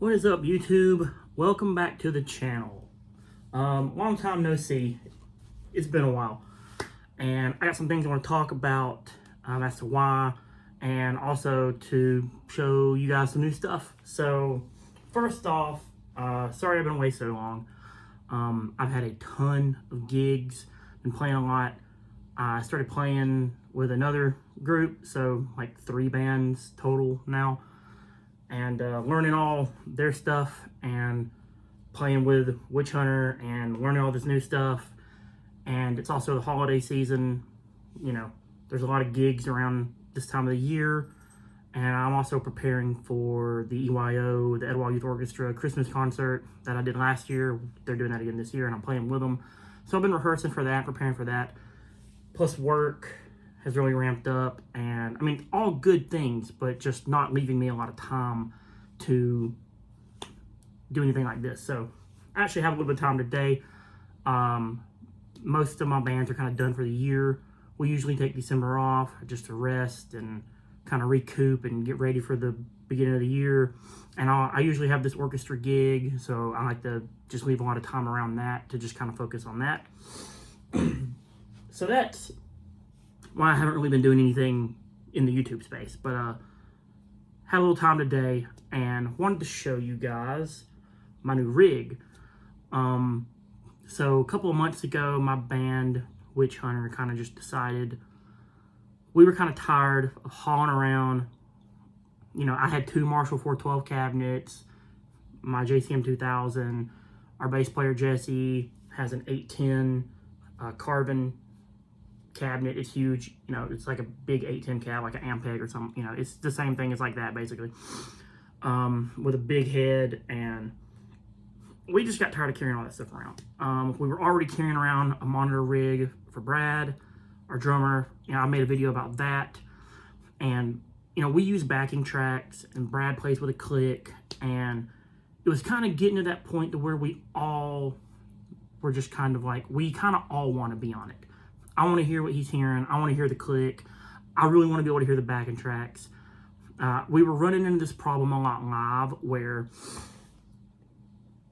What is up, YouTube? Welcome back to the channel. Long time no see. It's been a while. And I got some things I want to talk about as to why, and also to show you guys some new stuff. So, first off, sorry I've been away so long. I've had a ton of gigs, been playing a lot. I started playing with another group, so like 3 bands total now. And learning all their stuff and playing with Witch Hunter and learning all this new stuff. And it's also the holiday season. You know, there's a lot of gigs around this time of the year. And I'm also preparing for the EYO, the Awhile Youth Orchestra Christmas concert that I did last year. They're doing that again this year, and I'm playing with them. So I've been rehearsing for that, preparing for that. Plus work has really ramped up, and I mean, all good things, but just not leaving me a lot of time to do anything like this. So I actually have a little bit of time today. Most of my bands are kind of done for the year. We usually take December off just to rest and kind of recoup and get ready for the beginning of the year. And I usually have this orchestra gig, so I like to just leave a lot of time around that to just kind of focus on that. So that's why I haven't really been doing anything in the YouTube space, but had a little time today and wanted to show you guys my new rig. So a couple of months ago, my band Witch Hunter kind of just decided we were kind of tired of hauling around. You know, I had 2 Marshall 412 cabinets, my JCM 2000. Our bass player Jesse has an 810 Carvin cabinet. It's huge. You know, it's like a big 810 cab, like an Ampeg or something. You know, it's the same thing as like that, basically, with a big head. And we just got tired of carrying all that stuff around. We were already carrying around a monitor rig for Brad, our drummer. You know, I made a video about that. And, you know, we use backing tracks, and Brad plays with a click. And it was kind of getting to that point to where we all were just kind of like, we kind of all want to be on it. I want to hear what he's hearing. I want to hear the click. I really want to be able to hear the backing tracks. We were running into this problem a lot live where,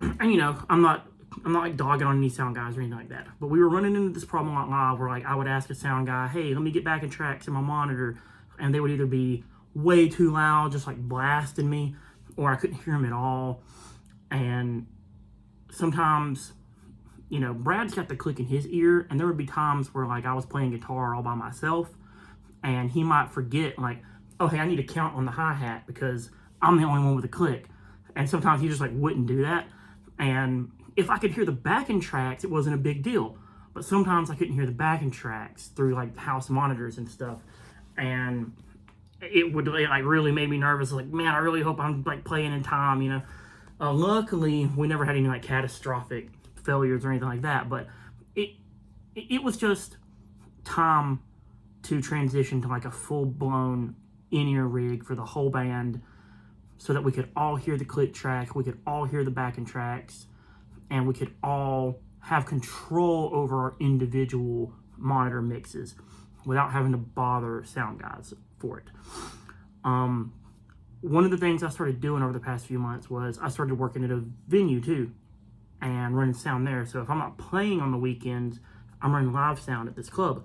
and you know, I'm not like dogging on any sound guys or anything like that, but we were running into this problem a lot live where like I would ask a sound guy, hey, let me get backing tracks in my monitor, and they would either be way too loud, just like blasting me, or I couldn't hear them at all. And sometimes, you know, Brad's got the click in his ear, and there would be times where like I was playing guitar all by myself, and he might forget like, oh, hey, I need to count on the hi-hat because I'm the only one with a click. And sometimes he just like wouldn't do that. And if I could hear the backing tracks, it wasn't a big deal. But sometimes I couldn't hear the backing tracks through like house monitors and stuff. And it would like really made me nervous. Like, man, I really hope I'm like playing in time, you know. Luckily, we never had any like catastrophic failures or anything like that, but it was just time to transition to like a full-blown in-ear rig for the whole band so that we could all hear the click track, we could all hear the backing tracks, and we could all have control over our individual monitor mixes without having to bother sound guys for it. One of the things I started doing over the past few months was I started working at a venue too and running sound there. So if I'm not playing on the weekends, I'm running live sound at this club.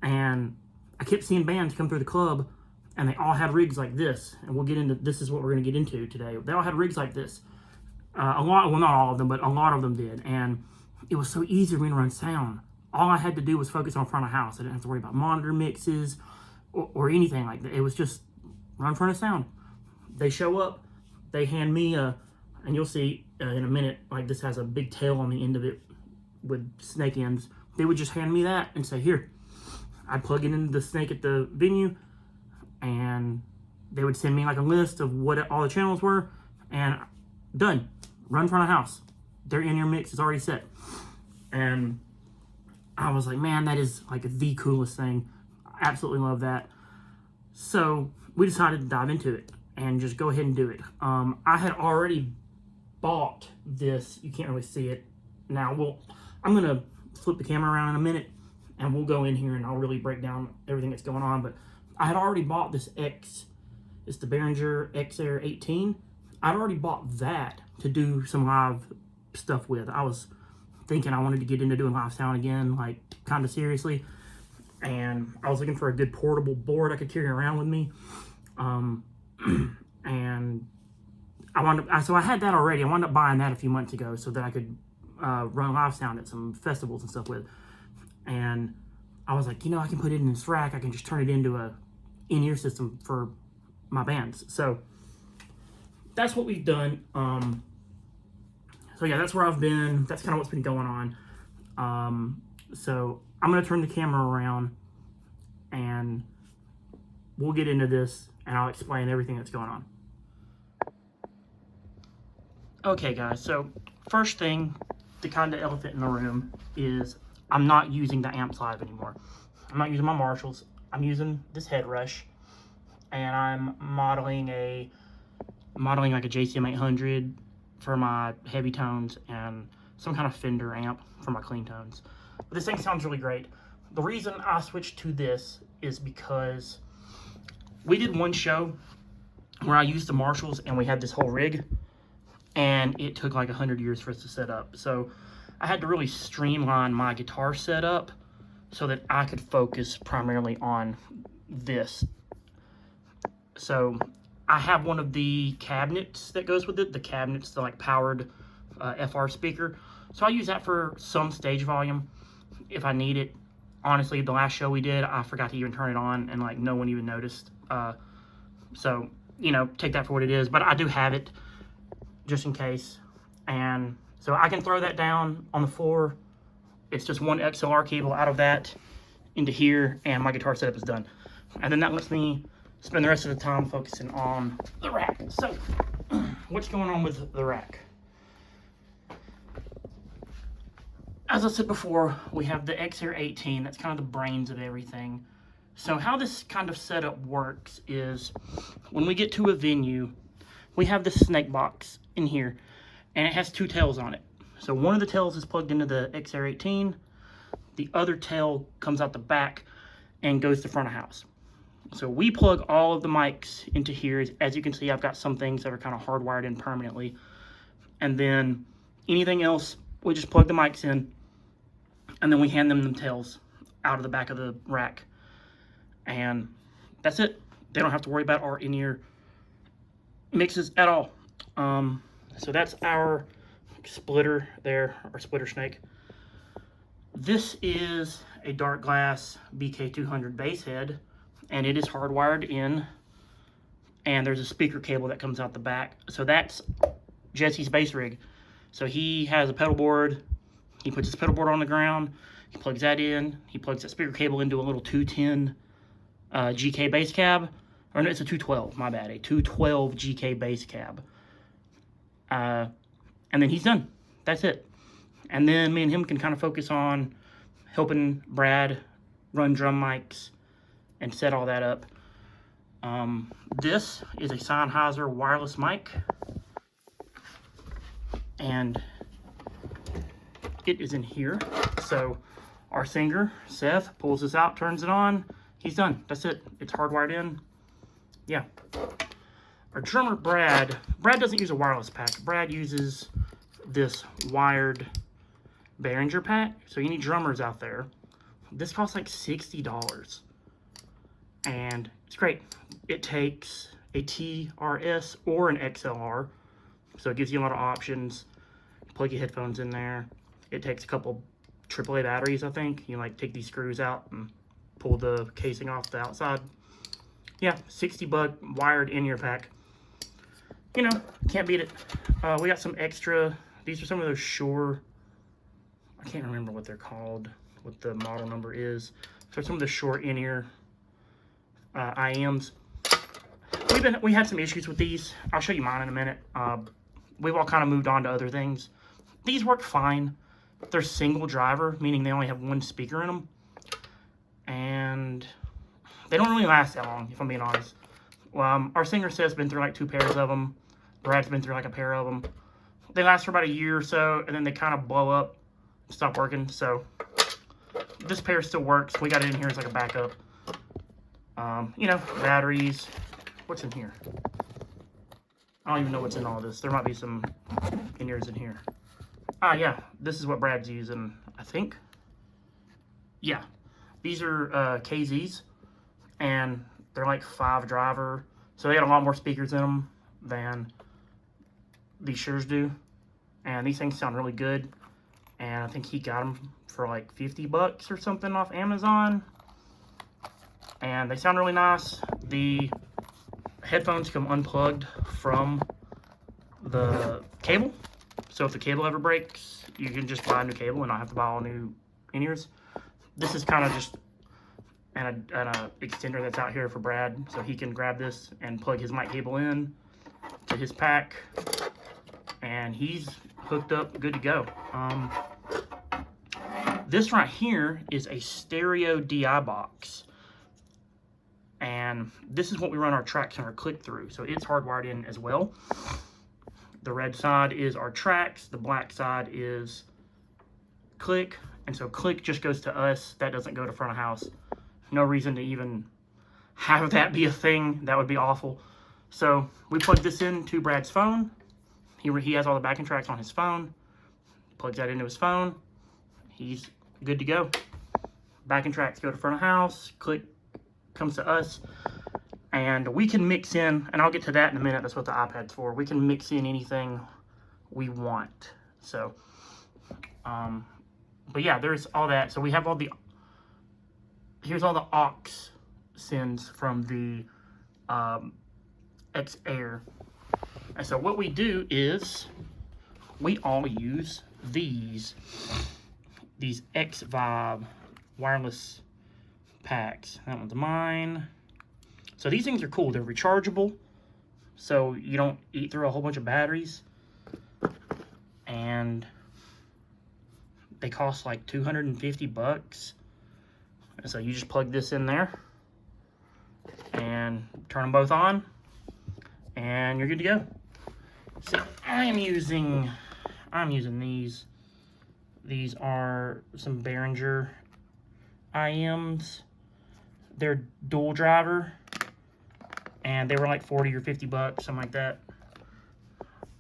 And I kept seeing bands come through the club, and they all had rigs like this. And we'll get into, this is what we're going to get into today. They all had rigs like this. A lot, well, not all of them, but a lot of them did. And it was so easy for me to run sound. All I had to do was focus on front of house. I didn't have to worry about monitor mixes or anything like that. It was just run front of sound. They show up, they hand me and you'll see in a minute, like this has a big tail on the end of it with snake ends. They would just hand me that and say, here. I'd plug it into the snake at the venue, and they would send me like a list of what all the channels were, and done. Run front of house. Their in-ear mix is already set. And I was like, man, that is like the coolest thing. I absolutely love that. So we decided to dive into it and just go ahead and do it. I had already bought this. You can't really see it now. Well, I'm going to flip the camera around in a minute, and we'll go in here and I'll really break down everything that's going on. But I had already bought this it's the Behringer XR 18, I'd already bought that to do some live stuff with. I was thinking I wanted to get into doing live sound again, like kind of seriously. And I was looking for a good portable board I could carry around with me. And so I had that already. I wound up buying that a few months ago so that I could run live sound at some festivals and stuff with. And I was like, I can put it in this rack. I can just turn it into a in-ear system for my bands. So that's what we've done. So yeah, that's where I've been. That's kind of what's been going on. So I'm going to turn the camera around and we'll get into this and I'll explain everything that's going on. Okay guys, so first thing, the kind of elephant in the room is I'm not using the amps live anymore. I'm not using my Marshalls. I'm using this head rush and I'm modeling like a JCM 800 for my heavy tones and some kind of Fender amp for my clean tones. But this thing sounds really great. The reason I switched to this is because we did one show where I used the Marshalls and we had this whole rig and it took like 100 years for us to set up. So I had to really streamline my guitar setup so that I could focus primarily on this. So I have one of the cabinets that goes with it. The cabinet's the like powered FR speaker. So I use that for some stage volume if I need it. Honestly, the last show we did, I forgot to even turn it on and like no one even noticed. So, take that for what it is. But I do have it just in case. And so I can throw that down on the floor. It's just one XLR cable out of that into here and my guitar setup is done. And then that lets me spend the rest of the time focusing on the rack. So, what's going on with the rack? As I said before, we have the X-Air 18. That's kind of the brains of everything. So how this kind of setup works is when we get to a venue, we have this snake box in here, and it has two tails on it. So one of the tails is plugged into the X-Air 18. The other tail comes out the back and goes to front of house. So we plug all of the mics into here. As you can see, I've got some things that are kind of hardwired in permanently. And then anything else, we just plug the mics in, and then we hand them tails out of the back of the rack. And that's it. They don't have to worry about our in-ear mixes at all. So that's our splitter there, our splitter snake. This is a dark glass BK200 bass head, and it is hardwired in, and there's a speaker cable that comes out the back. So that's Jesse's bass rig. So he has a pedal board. He puts his pedal board on the ground. He plugs that in. He plugs that speaker cable into a little 210 GK bass cab. Or no, it's a 212, my bad. A 212 GK bass cab. And then he's done. That's it. And then me and him can kind of focus on helping Brad run drum mics and set all that up. This is a Sennheiser wireless mic. And it is in here. So our singer, Seth, pulls this out, turns it on. He's done. That's it. It's hardwired in. Yeah. Our drummer, Brad doesn't use a wireless pack. Brad uses this wired Behringer pack. So any drummers out there, this costs like $60. And it's great. It takes a TRS or an XLR. So it gives you a lot of options. You plug your headphones in there. It takes a couple AAA batteries, I think. You like take these screws out and pull the casing off the outside. Yeah, $60 wired in-ear pack. Can't beat it. We got some extra. These are some of those Shure. I can't remember what they're called, what the model number is. So some of the Shure in-ear IMs. We had some issues with these. I'll show you mine in a minute. We've all kind of moved on to other things. These work fine. They're single driver, meaning they only have one speaker in them. And they don't really last that long, if I'm being honest. Our singer Seth's been through like 2 pairs of them. Brad's been through like a pair of them. They last for about a year or so, and then they kind of blow up, stop working. So this pair still works. We got it in here as like a backup. Batteries. What's in here? I don't even know what's in all of this. There might be some in-ears in here. Ah, yeah, this is what Brad's using, I think. Yeah, these are KZs, and they're like 5 driver, so they got a lot more speakers in them than these Sures do, and these things sound really good. And I think he got them for like 50 bucks or something off Amazon, and they sound really nice. The headphones come unplugged from the cable, so if the cable ever breaks, you can just buy a new cable and not have to buy all new in-ears. This is kind of just an extender that's out here for Brad, so he can grab this and plug his mic cable in to his pack, and he's hooked up, good to go. This right here is a stereo DI box, and this is what we run our tracks and our click through, so it's hardwired in as well. The red side is our tracks, the black side is click, and so click just goes to us. That doesn't go to front of house. No reason to even have that be a thing. That would be awful. So we plug this into Brad's phone. He has all the backing tracks on his phone. Plugs that into his phone. He's good to go. Backing tracks go to front of house. Click comes to us. And we can mix in, and I'll get to that in a minute. That's what the iPad's for. We can mix in anything we want. So, but yeah, there's all that. So we have all the, here's all the aux sends from the X Air. And so what we do is we all use these X Vibe wireless packs. That one's mine. So these things are cool. They're rechargeable, so you don't eat through a whole bunch of batteries. And they cost like 250 bucks. And so you just plug this in there and turn them both on, and you're good to go. So I'm using these. These are some Behringer IMs. They're dual driver, and they were like 40 or 50 bucks, something like that.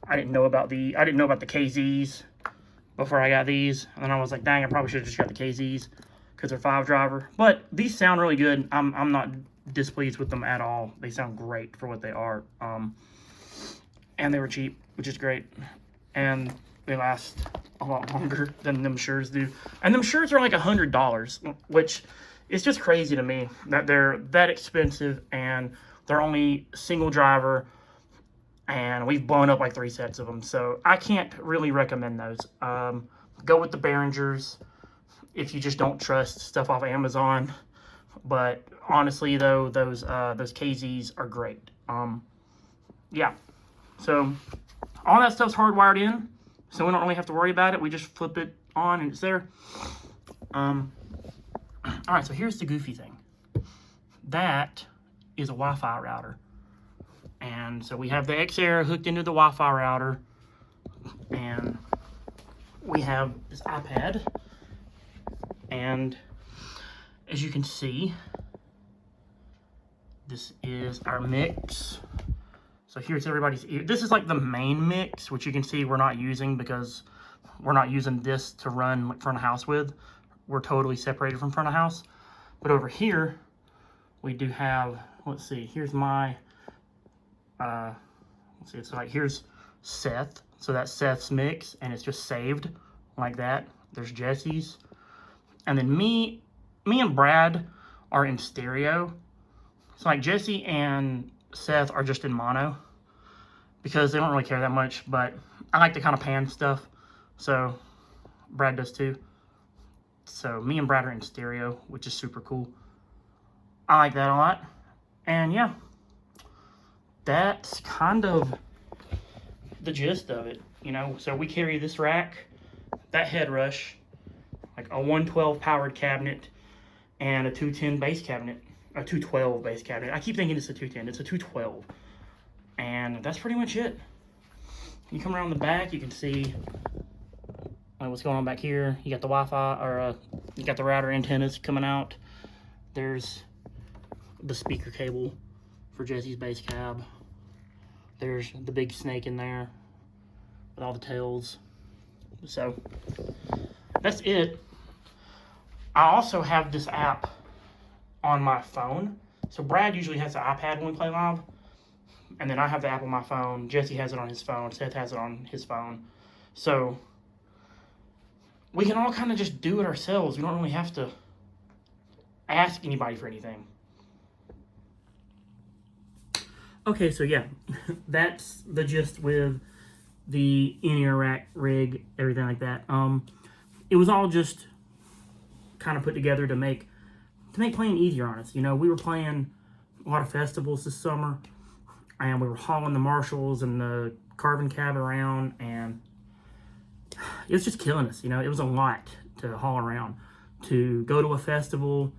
I didn't know about the KZs before I got these, and then I was like, dang, I probably should have just got the KZs because they're 5 driver. But these sound really good. I'm not displeased with them at all. They sound great for what they are. And they were cheap, which is great, and they last a lot longer than them Sures do. And them Sures are like $100, which is just crazy to me that they're that expensive, and they're only single driver, and we've blown up like 3 sets of them. So I can't really recommend those. Go with the Behringers if you just don't trust stuff off Amazon. But honestly, though, those KZs are great. Yeah. So all that stuff's hardwired in, so we don't really have to worry about it. We just flip it on and it's there. All right, so here's the goofy thing. That is a Wi-Fi router. And so we have the X-Air hooked into the Wi-Fi router, and we have this iPad, and as you can see, this is our mix. So here's everybody's ear. This is like the main mix, which you can see we're not using because we're not using this to run front of house with. We're totally separated from front of house. But over here, we do have, let's see, here's my, let's see, it's like, here's Seth. So that's Seth's mix, and it's just saved like that. There's Jesse's. And then me and Brad are in stereo. So like Jesse and Seth are just in mono because they don't really care that much, but I like to kind of pan stuff, so Brad does too. So me and Brad are in stereo, which is super cool. I like that a lot. And yeah, that's kind of the gist of it, you know. So we carry this rack, that head rush, like a 112 powered cabinet, and a 210 bass cabinet. A 212 bass cabinet. I keep thinking it's a 210. It's a 212. And that's pretty much it. You come around the back, you can see what's going on back here. You got the Wi-Fi, or you got the router antennas coming out. There's the speaker cable for Jesse's bass cab. There's the big snake in there with all the tails. So that's it. I also have this app on my phone. So Brad usually has the iPad when we play live, and then I have the app on my phone. Jesse has it on his phone. Seth has it on his phone. So we can all kind of just do it ourselves. We don't really have to ask anybody for anything. Okay, so yeah, that's the gist with the in-ear rack rig, everything like that. It was all just kind of put together to make playing easier on us. You know, we were playing a lot of festivals this summer, and we were hauling the Marshalls and the carbon cab around, and it was just killing us. You know, it was a lot to haul around, to go to a festival,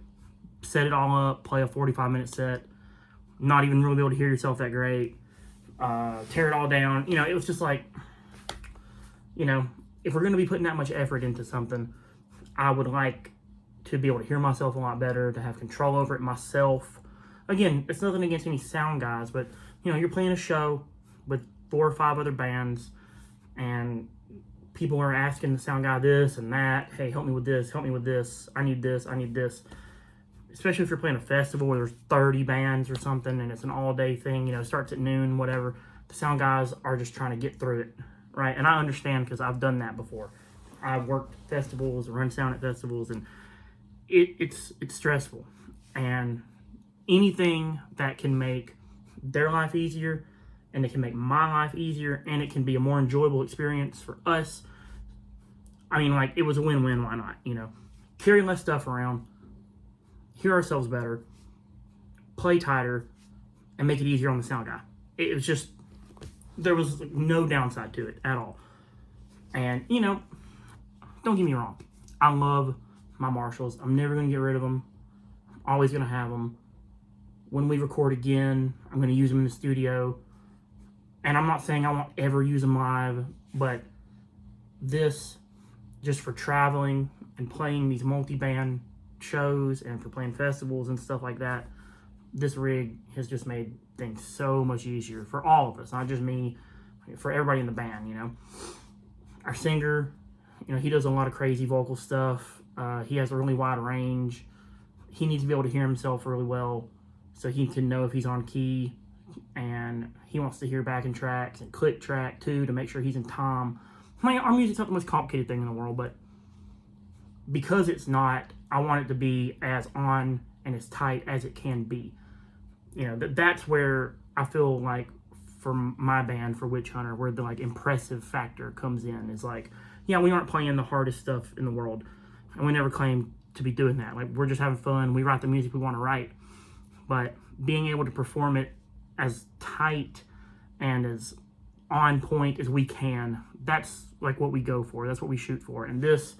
set it all up, play a 45-minute set, not even really be able to hear yourself that great, tear it all down. You know, it was just like, you know, if we're going to be putting that much effort into something, I would like to be able to hear myself a lot better, to have control over it myself. Again, it's nothing against any sound guys, but, you know, you're playing a show with 4 or 5 other bands, and people are asking the sound guy this and that. Hey, help me with this, help me with this. I need this, I need this. Especially if you're playing a festival where there's 30 bands or something and it's an all-day thing, you know, starts at noon, whatever. The sound guys are just trying to get through it, right? And I understand because I've done that before. I've worked festivals, run sound at festivals, and it's stressful. And anything that can make their life easier, and it can make my life easier, and it can be a more enjoyable experience for us. I mean, like, it was a win-win, why not, you know? Carry less stuff around, hear ourselves better, play tighter, and make it easier on the sound guy. It was just, there was no downside to it at all. And, you know, don't get me wrong. I love my Marshalls. I'm never going to get rid of them. I'm always going to have them. When we record again, I'm going to use them in the studio. And I'm not saying I won't ever use them live, but this, just for traveling and playing these multi-band shows and for playing festivals and stuff like that, this rig has just made things so much easier for all of us, not just me, for everybody in the band. You know, our singer, you know, he does a lot of crazy vocal stuff. He has a really wide range. He needs to be able to hear himself really well so he can know if he's on key, and he wants to hear backing tracks and click track too to make sure he's in time. I mean, our music's not the most complicated thing in the world, but because it's not, I want it to be as on and as tight as it can be. You know, that's where I feel like for my band, for Witch Hunter, where the like impressive factor comes in, is like, yeah, we aren't playing the hardest stuff in the world, and we never claim to be doing that. Like, we're just having fun. We write the music we want to write, but being able to perform it as tight and as on point as we can, that's like what we go for. That's what we shoot for. And this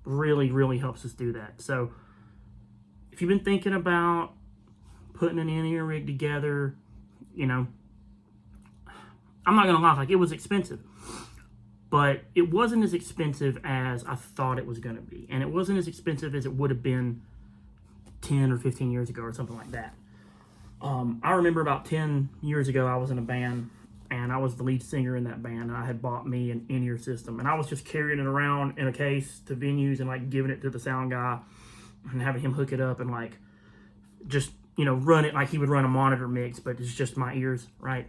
really, really helps us do that. So if you've been thinking about putting an in-ear rig together, you know, I'm not going to lie, like, it was expensive. But it wasn't as expensive as I thought it was going to be. And it wasn't as expensive as it would have been 10 or 15 years ago or something like that. I remember about 10 years ago, I was in a band, and I was the lead singer in that band, and I had bought me an in-ear system, and I was just carrying it around in a case to venues and, like, giving it to the sound guy and having him hook it up and, like, just, you know, run it like he would run a monitor mix, but it's just my ears, right?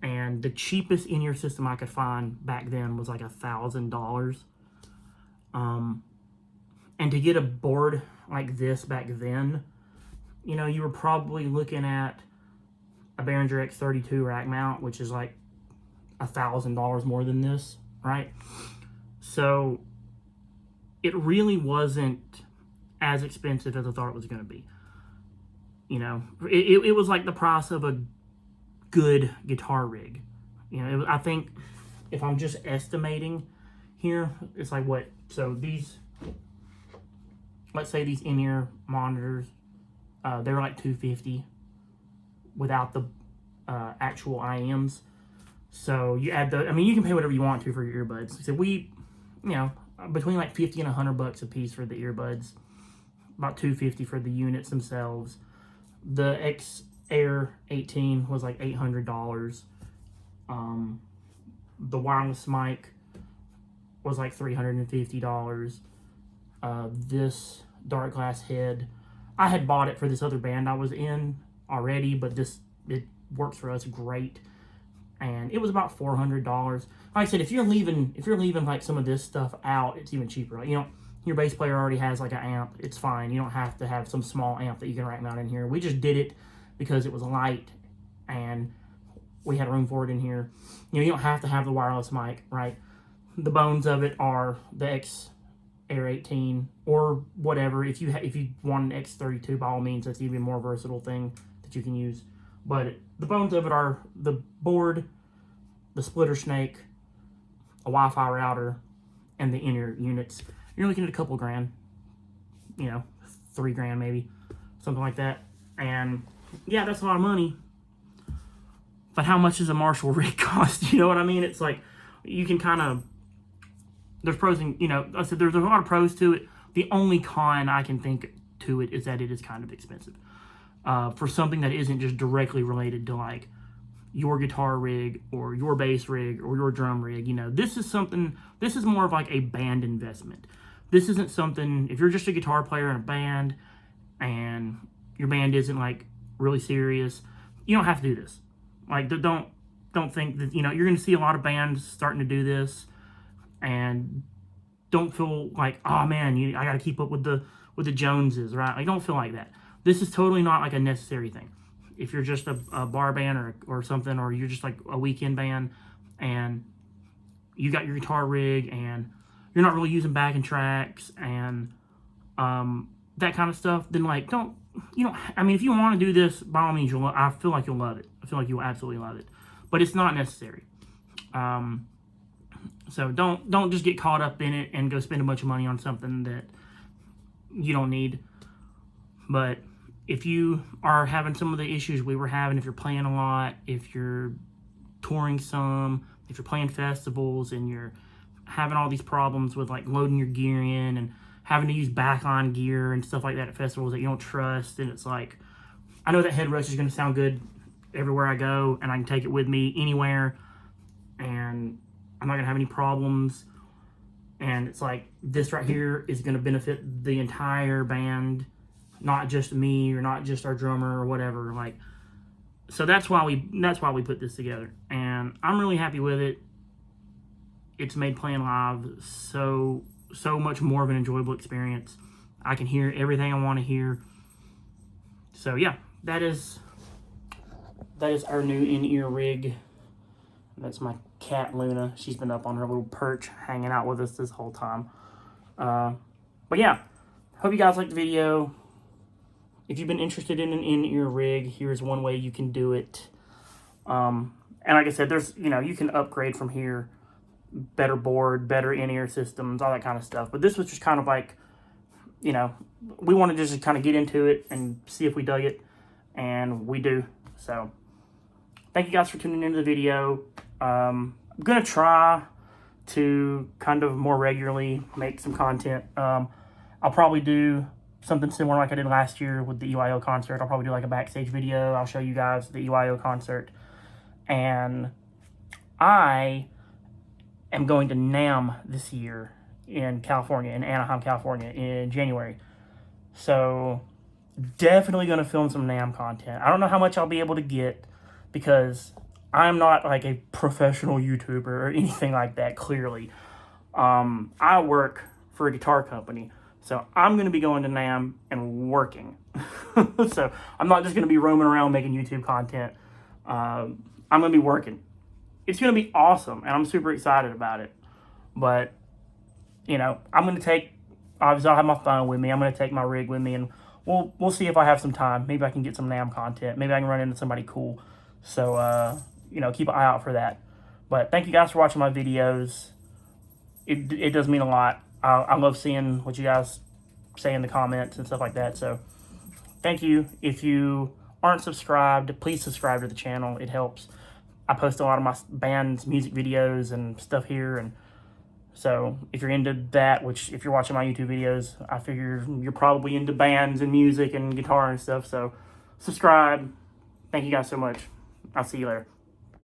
And the cheapest in-ear system I could find back then was like $1,000. And to get a board like this back then, you know, you were probably looking at a Behringer X32 rack mount, which is like $1,000 more than this, right? So it really wasn't as expensive as I thought it was going to be. You know, it was like the price of a good guitar rig. You know, I think if I'm just estimating here, it's like what? So these, let's say these in-ear monitors, they were like $250 without the actual IMs. So you add the, I mean, you can pay whatever you want to for your earbuds. So we, you know, between like $50 and $100 a piece for the earbuds, about $250 for the units themselves. The X Air 18 was like $800. The wireless mic was like $350. This dark glass head, I had bought it for this other band I was in already, but it works for us great, and it was about $400. Like I said, if you're leaving like some of this stuff out, it's even cheaper. Like, your bass player already has like an amp, it's fine. You don't have to have some small amp that you can rack mount in here. We just did it because it was light and we had room for it in here. You don't have to have the wireless mic, right? The bones of it are the X Air 18 or whatever. If you want an X32, by all means, that's even more versatile thing that you can use. But the bones of it are the board, the splitter snake, a Wi-Fi router, and the in-ear units. You're looking at a couple grand, $3 grand maybe, something like that. And yeah, that's a lot of money. But how much does a Marshall rig cost? You know what I mean? It's like, you can kind of, there's pros and, I said there's a lot of pros to it. The only con I can think to it is that it is kind of expensive. For something that isn't just directly related to like your guitar rig or your bass rig or your drum rig, this is more of like a band investment. This isn't something, if you're just a guitar player in a band and your band isn't like really serious, you don't have to do this. Like, don't think that, you're going to see a lot of bands starting to do this, and don't feel like, oh man, I got to keep up with the Joneses, right? Like, don't feel like that. This is totally not like a necessary thing. If you're just a bar band or something, or you're just like a weekend band and you got your guitar rig and you're not really using backing tracks and that kind of stuff, then like, if you want to do this, by all means, I feel like you'll love it. I feel like you'll absolutely love it, but it's not necessary. So don't just get caught up in it and go spend a bunch of money on something that you don't need. But if you are having some of the issues we were having, if you're playing a lot, if you're touring some, if you're playing festivals and you're having all these problems with like loading your gear in and having to use backline gear and stuff like that at festivals that you don't trust, and it's like, I know that head rush is going to sound good everywhere I go and I can take it with me anywhere and I'm not going to have any problems, and it's like, this right here is going to benefit the entire band, not just me or not just our drummer or whatever. Like, so that's why we put this together, and I'm really happy with it. It's made playing live so much more of an enjoyable experience. I can hear everything I want to hear. So yeah, that is our new in-ear rig. That's my cat Luna. She's been up on her little perch hanging out with us this whole time. But yeah, hope you guys liked the video. If you've been interested in an in-ear rig, here's one way you can do it. And like I said, there's, you can upgrade from here. Better board, better in-ear systems, all that kind of stuff. But this was just kind of like, we wanted to just kind of get into it and see if we dug it, and we do. So thank you guys for tuning into the video. I'm going to try to kind of more regularly make some content. I'll probably do something similar like I did last year with the EYO concert. I'll probably do like a backstage video. I'll show you guys the EYO concert. And I am going to NAMM this year in California, in Anaheim, California, in January. So definitely going to film some NAMM content. I don't know how much I'll be able to get because I'm not like a professional YouTuber or anything like that, clearly. I work for a guitar company, so I'm going to be going to NAMM and working. So I'm not just going to be roaming around making YouTube content. I'm going to be working. It's going to be awesome, and I'm super excited about it. But, I'm going to take, obviously I'll have my phone with me. I'm going to take my rig with me, and we'll see if I have some time. Maybe I can get some NAMM content. Maybe I can run into somebody cool. So, keep an eye out for that. But thank you guys for watching my videos. It does mean a lot. I love seeing what you guys say in the comments and stuff like that. So thank you. If you aren't subscribed, please subscribe to the channel. It helps. I post a lot of my band's music videos and stuff here, and so if you're into that, which if you're watching my YouTube videos, I figure you're probably into bands and music and guitar and stuff, so subscribe. Thank you guys so much. I'll see you later.